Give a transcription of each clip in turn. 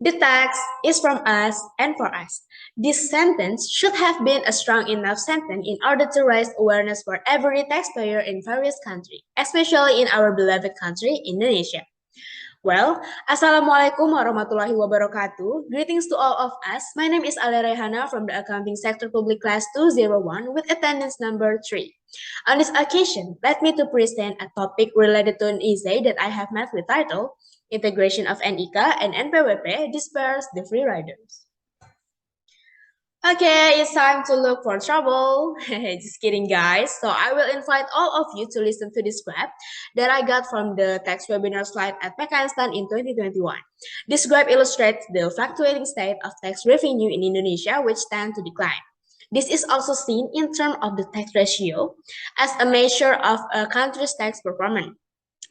The tax is from us and for us. This sentence should have been a strong enough sentence in order to raise awareness for every taxpayer in various countries, especially in our beloved country, Indonesia. Well, Assalamualaikum warahmatullahi wabarakatuh. Greetings to all of us. My name is Alya Raihana from the Accounting Sector Public Class 201 with attendance number 3. On this occasion, let me to present a topic related to an essay that I have met with title Integration of NIK and Npwp Disperse the Free Riders. Okay, it's time to look for trouble. Just kidding, guys. So I will invite all of you to listen to this graph that I got from the text webinar slide at PPIMK in 2021. This graph illustrates the fluctuating state of tax revenue in Indonesia, which tend to decline. This is also seen in terms of the tax ratio as a measure of a country's tax performance.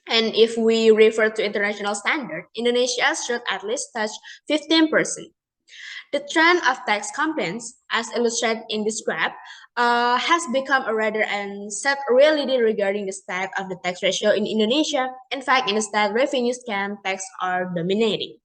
And if we refer to international standard, Indonesia should at least touch 15%. The trend of tax complaints, as illustrated in this graph, has become a rather sad reality regarding the state of the tax ratio in Indonesia. In fact, in the state, revenue scam tax are dominating.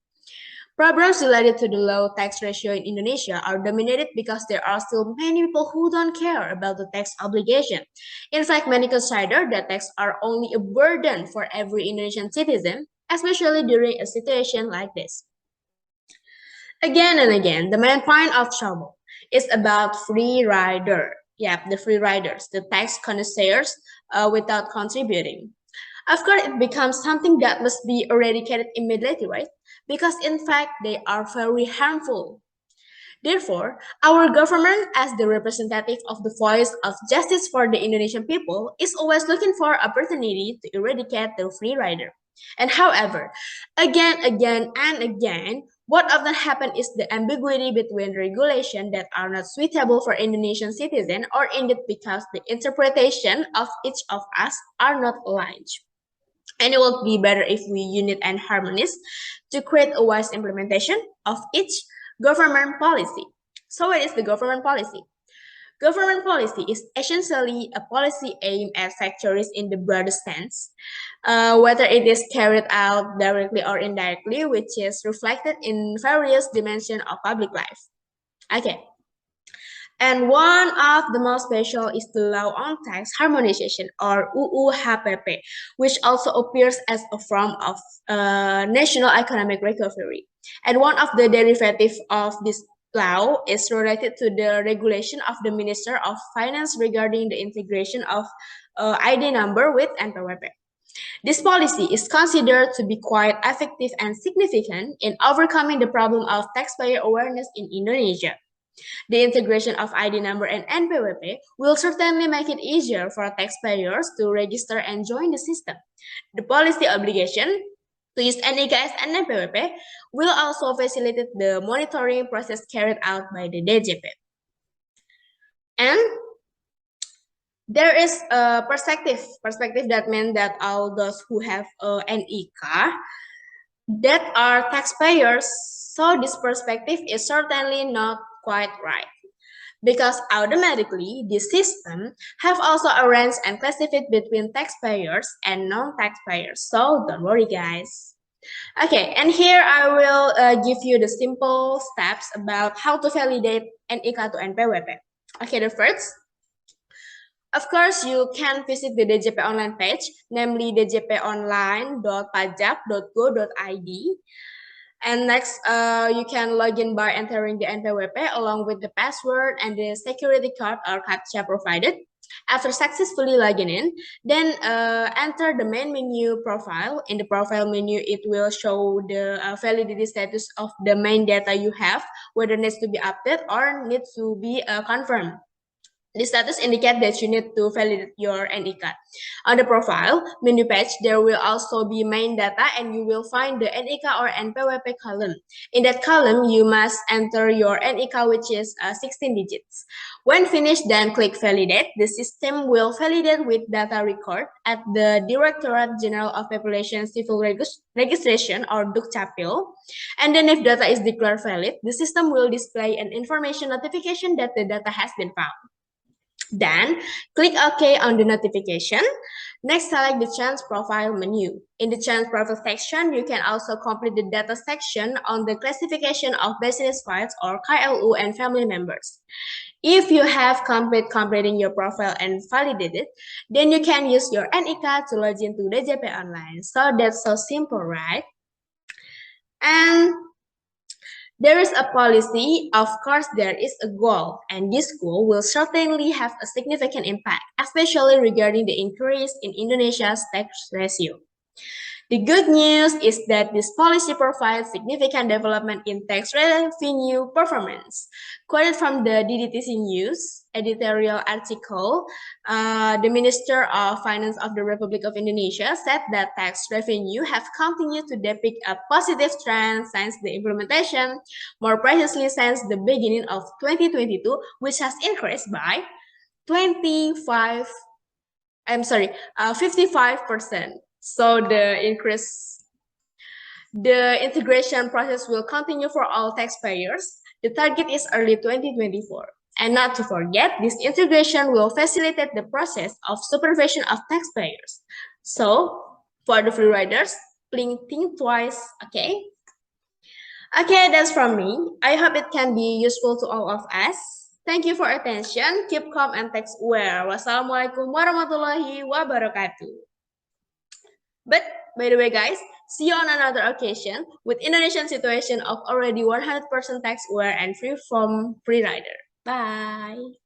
Problems related to the low tax ratio in Indonesia are dominated because there are still many people who don't care about the tax obligation. In fact, many consider that tax are only a burden for every Indonesian citizen, especially during a situation like this. Again and again, the main point of trouble is about free rider. Yep, the free riders, the tax connoisseurs without contributing. Of course, it becomes something that must be eradicated immediately, right? Because in fact, they are very harmful. Therefore, our government, as the representative of the voice of justice for the Indonesian people, is always looking for opportunity to eradicate the free rider. And however, again, and again, what often happens is the ambiguity between regulations that are not suitable for Indonesian citizens, or indeed because the interpretation of each of us are not aligned. And it will be better if we unite and harmonize to create a wise implementation of each government policy. So what is the government policy? Government policy is essentially a policy aimed at sectors in the broader sense, whether it is carried out directly or indirectly, which is reflected in various dimensions of public life. Okay. And one of the most special is the Law on Tax Harmonization, or UU-HPP, which also appears as a form of national economic recovery. And one of the derivatives of this law is related to the regulation of the Minister of Finance regarding the integration of ID number with Npwp. This policy is considered to be quite effective and significant in overcoming the problem of taxpayer awareness in Indonesia. The integration of ID number and Npwp will certainly make it easier for taxpayers to register and join the system. The policy obligation to use NIK and Npwp will also facilitate the monitoring process carried out by the DJP. And there is a perspective that means that all those who have NIK that are taxpayers, so this perspective is certainly not quite right, because automatically the system have also arranged and classified between taxpayers and non-taxpayers. So don't worry, guys. Okay, and here I will give you the simple steps about how to validate NIK to Npwp. Okay, the first, of course, you can visit the DJP online page, namely djponline.pajak.go.id. And next, you can log in by entering the Npwp along with the password and the security card or captcha provided. After successfully logging in, then enter the main menu profile. In the profile menu, it will show the validity status of the main data you have, whether it needs to be updated or needs to be confirmed. The status indicates that you need to validate your NIK. On the profile menu page, there will also be main data, and you will find the NIK or Npwp column. In that column, you must enter your NIK, which is 16 digits. When finished, then click validate. The system will validate with data record at the Directorate General of Population Civil Registration, or Dukcapil. And then if data is declared valid, the system will display an information notification that the data has been found. Then, click OK on the notification. Next, select the Chance Profile menu. In the Chance Profile section, you can also complete the data section on the classification of business files or KLU and family members. If you have completing your profile and validated, then you can use your NIK to log into DJP online. So that's so simple, right? And there is a policy, of course there is a goal, and this goal will certainly have a significant impact, especially regarding the increase in Indonesia's tax ratio. The good news is that this policy provides significant development in tax revenue performance. Quoted from the DDTC News editorial article, the Minister of Finance of the Republic of Indonesia said that tax revenue have continued to depict a positive trend since the implementation, more precisely since the beginning of 2022, which has increased by 55%. So the integration process will continue for all taxpayers. The target is early 2024. And not to forget, this integration will facilitate the process of supervision of taxpayers. So, for the free riders, please think twice, okay? Okay, that's from me. I hope it can be useful to all of us. Thank you for attention. Keep calm and tax aware. Wassalamualaikum warahmatullahi wabarakatuh. But by the way, guys, see you on another occasion with Indonesian situation of already 100% tax aware and free from free rider. Bye.